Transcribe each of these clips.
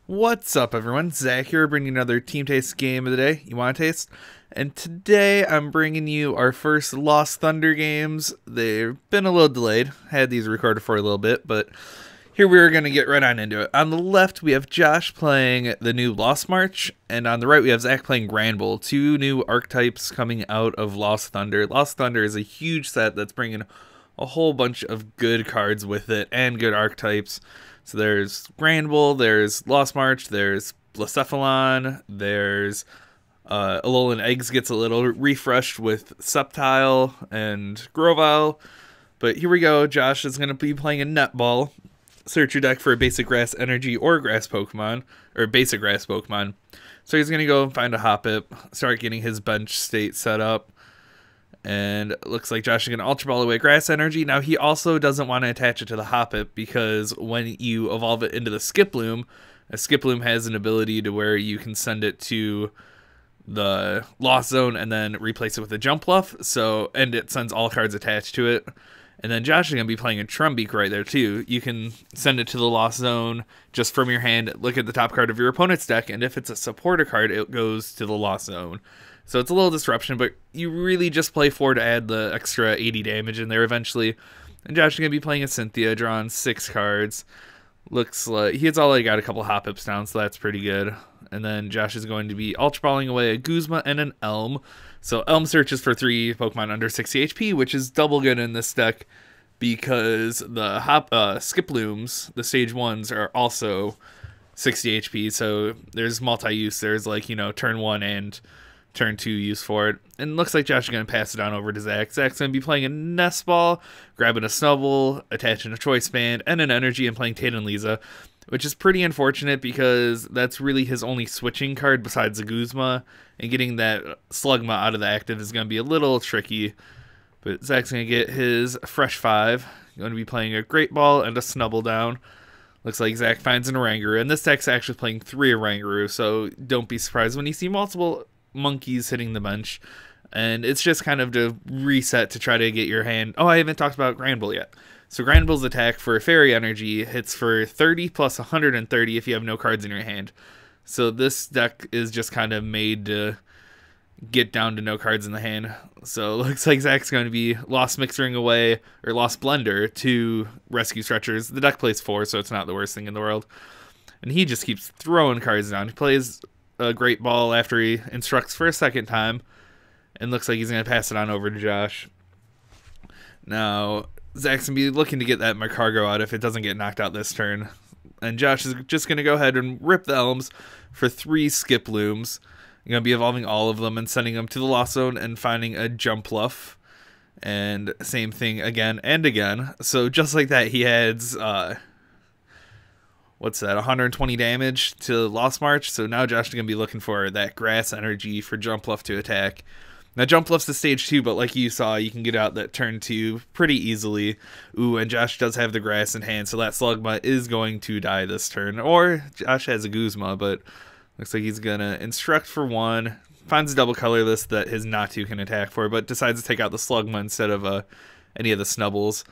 What's up, everyone? Zach here, bringing another Team Taste game of the day. You want to taste? And today I'm bringing you our first Lost Thunder games. They've been a little delayed. Had these recorded for a little bit, but here we're going to get right on into it. On the left, we have Josh playing the new Lost March, and on the right, we have Zach playing Granbull, two new archetypes coming out of Lost Thunder. Lost Thunder is a huge set that's bringing a whole bunch of good cards with it and good archetypes. So there's Granbull, there's Lost March, there's Blacephalon, there's Alolan Eggs gets a little refreshed with Sceptile and Grovyle. But here we go, Josh is going to be playing a Netball. Search your deck for a basic grass energy or grass Pokemon, or basic grass Pokemon. So he's going to go and find a Hoppip, start getting his bench state set up. And it looks like Josh is going to Ultra Ball away Grass Energy. Now, he also doesn't want to attach it to the Hoppip because when you evolve it into the Skiploom, a Skiploom has an ability to where you can send it to the Lost Zone and then replace it with a Jumpluff. So, and it sends all cards attached to it. And then Josh is going to be playing a Trumbeak right there too. You can send it to the Lost Zone just from your hand, look at the top card of your opponent's deck, and if it's a supporter card, it goes to the Lost Zone. So it's a little disruption, but you really just play 4 to add the extra 80 damage in there eventually. And Josh is going to be playing a Cynthia, drawing 6 cards. Looks like he's already got a couple Hoppips down, so that's pretty good. And then Josh is going to be Ultra Balling away a Guzma and an Elm. So Elm searches for 3 Pokemon under 60 HP, which is double good in this deck because the Skiplooms, the stage 1s, are also 60 HP. So there's multi-use. There's like, you know, turn 1 and turn 2 use for it. And it looks like Josh is going to pass it on over to Zach. Zach's going to be playing a Nest Ball, grabbing a Snubble, attaching a Choice Band, and an Energy, and playing Tate and Liza, which is pretty unfortunate because that's really his only switching card besides the Guzma, and getting that Slugma out of the active is going to be a little tricky. But Zach's going to get his Fresh 5, going to be playing a Great Ball and a Snubble down. Looks like Zach finds an Oranguru, and this deck's actually playing 3 Oranguru, so don't be surprised when you see multiple monkeys hitting the bench. And it's just kind of to reset to try to get your hand. Oh, I haven't talked about Granbull yet. So Granbull's attack for Fairy Energy hits for 30 plus 130 if you have no cards in your hand. So this deck is just kind of made to get down to no cards in the hand. So it looks like Zach's going to be Lost Mixering away, or Lost Blender to Rescue Stretchers. The deck plays 4, so it's not the worst thing in the world. And he just keeps throwing cards down. He plays a Great Ball after he instructs for a second time, and looks like he's going to pass it on over to Josh. Now, Zach's going to be looking to get that Magcargo out if it doesn't get knocked out this turn. And Josh is just going to go ahead and rip the Elms for 3 Skiplooms. You're going to be evolving all of them and sending them to the Lost Zone and finding a Jumpluff. And same thing again and again. So just like that, he adds what's that, 120 damage to Lost March. So now Josh is going to be looking for that Grass Energy for Jumpluff to attack. Now Jumpluff's the stage 2, but like you saw, you can get out that turn 2 pretty easily. Ooh, and Josh does have the Grass in hand, so that Slugma is going to die this turn. Or Josh has a Guzma, but looks like he's going to instruct for 1. Finds a double colorless that his Natu can attack for, but decides to take out the Slugma instead of any of the Snubbles.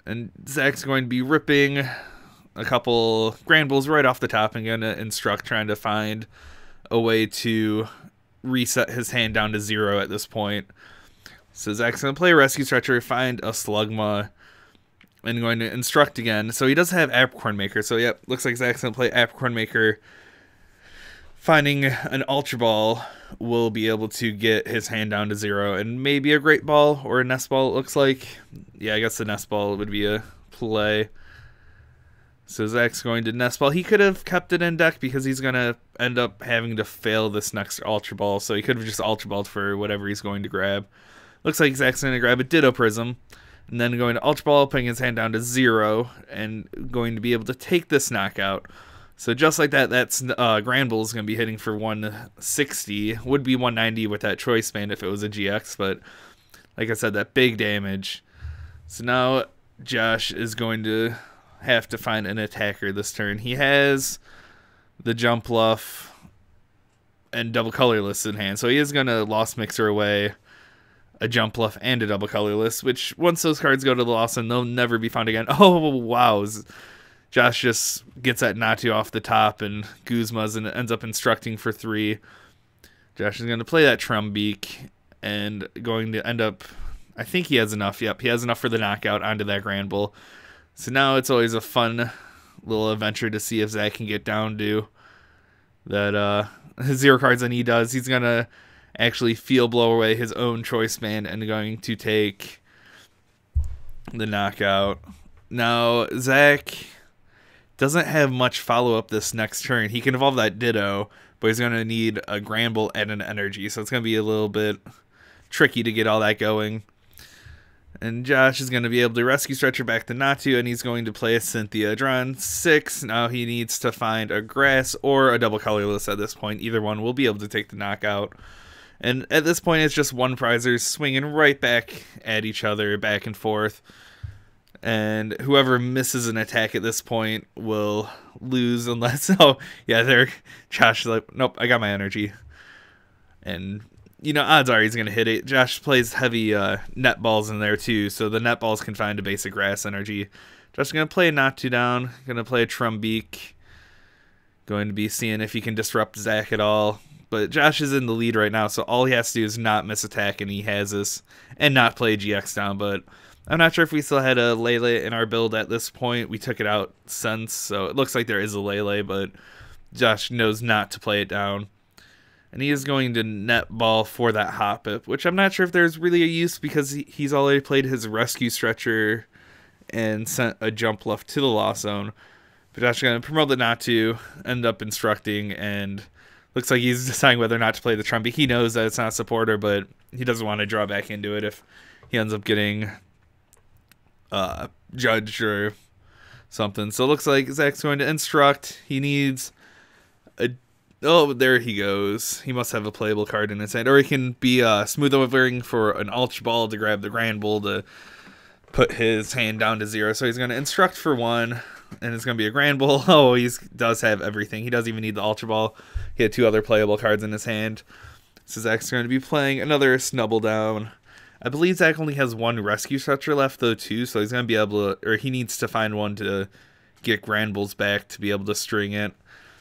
And Zach's going to be ripping a couple Granbulls right off the top and going to instruct, trying to find a way to reset his hand down to 0 at this point. So Zach's going to play a Rescue Stretcher, find a Slugma, and going to instruct again. So he does have Apricorn Maker. So yep, looks like Zach's going to play Apricorn Maker. Finding an Ultra Ball will be able to get his hand down to 0, and maybe a Great Ball or a Nest Ball, it looks like. Yeah, I guess the Nest Ball would be a play. So Zach's going to Nest Ball. He could have kept it in deck because he's going to end up having to fail this next Ultra Ball. So he could have just Ultra Balled for whatever he's going to grab. Looks like Zach's going to grab a Ditto Prism. And then going to Ultra Ball, putting his hand down to 0. And going to be able to take this knockout. So just like that, that's Granbull is going to be hitting for 160. Would be 190 with that Choice Band if it was a GX. But like I said, that big damage. So now Josh is going to have to find an attacker this turn. He has the Jumpluff and double colorless in hand, so he is going to Lost Mixer away a Jumpluff and a double colorless, which once those cards go to the Lost, and they'll never be found again. Oh wow, Josh just gets that Natu off the top, and Guzma's and ends up instructing for 3. Josh is going to play that Trumbeak and going to end up, I think he has enough. Yep, he has enough for the knockout onto that Granbull. So now it's always a fun little adventure to see if Zach can get down to that 0 cards, and he does. He's going to actually field blow away his own choice band and going to take the knockout. Now, Zach doesn't have much follow-up this next turn. He can evolve that Ditto, but he's going to need a Granbull and an energy, so it's going to be a little bit tricky to get all that going. And Josh is going to be able to rescue Stretcher back to Natu, and he's going to play a Cynthia. Drawn 6. Now he needs to find a Grass or a double colorless at this point. Either one will be able to take the knockout. And at this point, it's just one prizers swinging right back at each other, back and forth. And whoever misses an attack at this point will lose unless... Oh, yeah, there. Josh is like, nope, I got my energy. And, you know, odds are he's going to hit it. Josh plays heavy net balls in there, too, so the net balls can find a basic grass energy. Josh is going to play a Natu down, going to play a Trumbeak. Going to be seeing if he can disrupt Zach at all. But Josh is in the lead right now, so all he has to do is not miss attack, and he has this, and not play GX down, but... I'm not sure if we still had a Lele in our build at this point. We took it out since, so it looks like there is a Lele, but Josh knows not to play it down. And he is going to net ball for that Hoppip, which I'm not sure if there's really a use because he's already played his Rescue Stretcher and sent a Jump Left to the Lost Zone. But Josh is going to promote the Natu, end up instructing, and looks like he's deciding whether or not to play the Trumpy. He knows that it's not a supporter, but he doesn't want to draw back into it if he ends up getting... judge or something. So it looks like Zach's going to instruct. He needs a... Oh, there he goes. He must have a playable card in his hand. Or he can be smooth overing for an Ultra Ball to grab the Granbull to put his hand down to 0. So he's going to instruct for 1, and it's going to be a Granbull. Oh, he does have everything. He doesn't even need the Ultra Ball. He had 2 other playable cards in his hand. So Zach's going to be playing another Snubble down. I believe Zach only has 1 Rescue Stretcher left, though, too, so he's going to be able to... Or he needs to find one to get Granbulls back to be able to string it.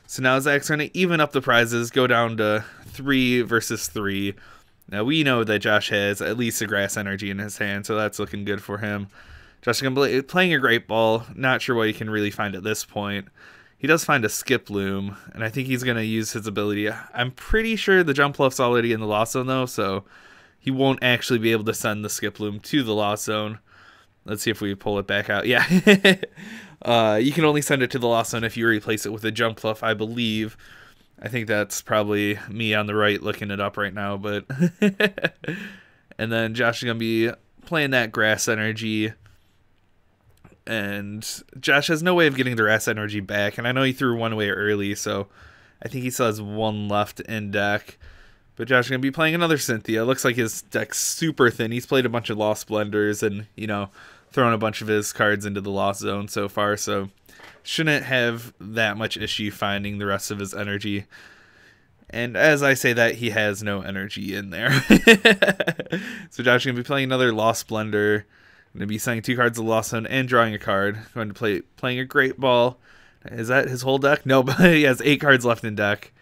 So now Zach's going to even up the prizes, go down to 3 versus 3. Now, we know that Josh has at least a Grass Energy in his hand, so that's looking good for him. Josh is going to be playing a Great Ball. Not sure what he can really find at this point. He does find a Skip Loom, and I think he's going to use his ability. I'm pretty sure the Jump Left's already in the Lost Zone, though, so... He won't actually be able to send the Skip Loom to the Lost Zone. Let's see if we pull it back out. Yeah. You can only send it to the Lost Zone if you replace it with a Jump Fluff, I believe. I think that's probably me on the right looking it up right now. But and then Josh is going to be playing that Grass Energy. And Josh has no way of getting the Grass Energy back. And I know he threw 1 away early, so I think he still has 1 left in deck. But Josh is going to be playing another Cynthia. Looks like his deck's super thin. He's played a bunch of Lost Blenders and, you know, thrown a bunch of his cards into the Lost Zone so far. So shouldn't have that much issue finding the rest of his energy. And as I say that, he has no energy in there. So Josh is going to be playing another Lost Blender. Going to be sending 2 cards to the Lost Zone and drawing a card. Going to playing a Great Ball. Is that his whole deck? No, but he has 8 cards left in deck.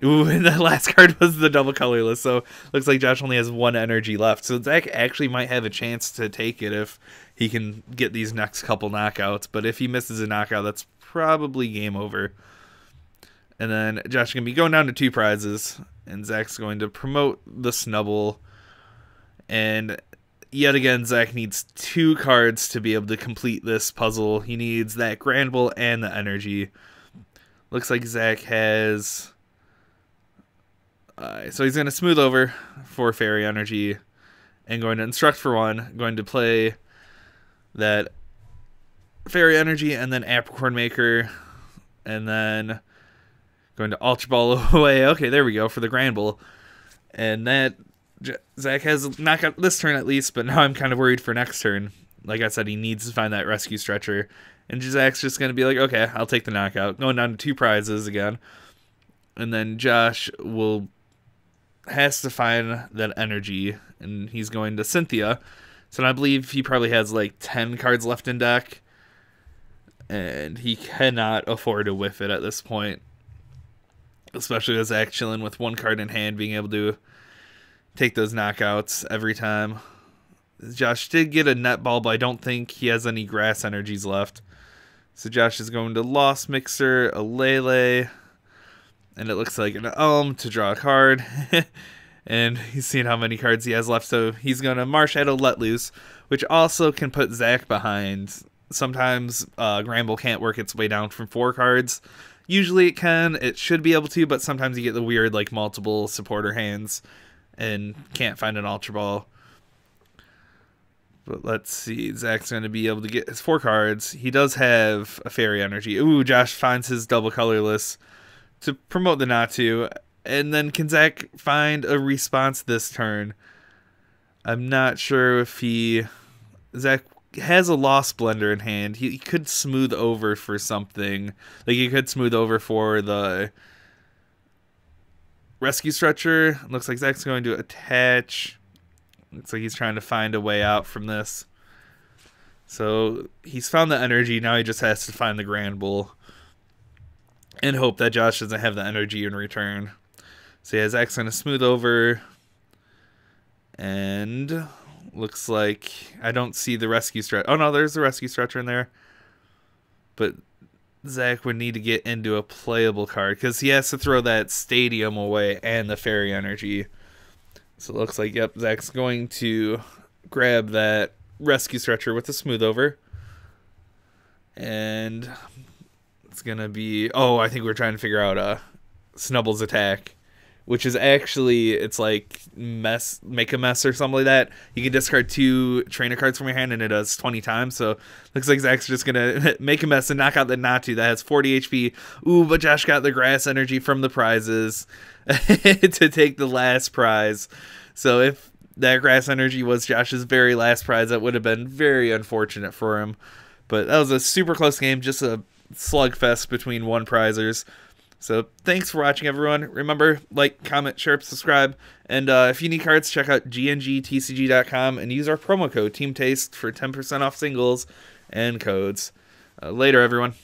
Ooh, and the last card was the double colorless, so looks like Josh only has 1 energy left. So Zach actually might have a chance to take it if he can get these next couple knockouts. But if he misses a knockout, that's probably game over. And then Josh is going to be going down to 2 prizes, and Zach's going to promote the Snubble. And yet again, Zach needs 2 cards to be able to complete this puzzle. He needs that Granbull and the energy. Looks like Zach has... so he's going to smooth over for Fairy Energy and going to instruct for 1. Going to play that Fairy Energy and then Apricorn Maker. And then going to Ultra Ball away. Okay, there we go for the Granbull. And that Zach has knockout this turn at least, but now I'm kind of worried for next turn. Like I said, he needs to find that Rescue Stretcher. And Zach's just going to be like, okay, I'll take the knockout. Going down to 2 prizes again. And then Josh has to find that energy, and he's going to Cynthia. So I believe he probably has like 10 cards left in deck. and he cannot afford to whiff it at this point. Especially with Zach chilling with one card in hand, being able to take those knockouts every time. Josh did get a net ball, but I don't think he has any grass energies left. So Josh is going to Lost Mixer, a Lele, and it looks like an to draw a card. And he's seeing how many cards he has left, so he's going to Marshadow Let Loose, which also can put Zach behind. Sometimes Granbull can't work its way down from 4 cards. Usually it can. It should be able to, but sometimes you get the weird like multiple supporter hands and can't find an Ultra Ball. But let's see. Zach's going to be able to get his 4 cards. He does have a Fairy Energy. Ooh, Josh finds his double colorless to promote the Natu. And then can Zach find a response this turn? I'm not sure if Zach has a Lost Blender in hand. He could smooth over for something. Like he could smooth over for the Rescue Stretcher. Looks like Zach's going to attach. Looks like he's trying to find a way out from this. So he's found the energy. Now he just has to find the Granbull and hope that Josh doesn't have the energy in return. So yeah, Zach's going to smooth over. And looks like I don't see the Rescue Stretcher. Oh no, there's the Rescue Stretcher in there. But Zach would need to get into a playable card because he has to throw that Stadium away and the Fairy Energy. So it looks like, yep, Zach's going to grab that Rescue Stretcher with a smooth over. And it's going to be... Oh, I think we're trying to figure out Snubble's attack, which is actually, it's like make a mess or something like that. You can discard 2 trainer cards from your hand and it does 20 times. So looks like Zach's just going to make a mess and knock out the Natu that has 40 HP. Ooh, but Josh got the grass energy from the prizes to take the last prize. So if that grass energy was Josh's very last prize, that would have been very unfortunate for him. But that was a super close game, just a slugfest between one prizers. So thanks for watching, everyone. Remember, like, comment, share, subscribe. And if you need cards, check out gngtcg.com and use our promo code TEAMTASTE for 10% off singles and codes. Later, everyone.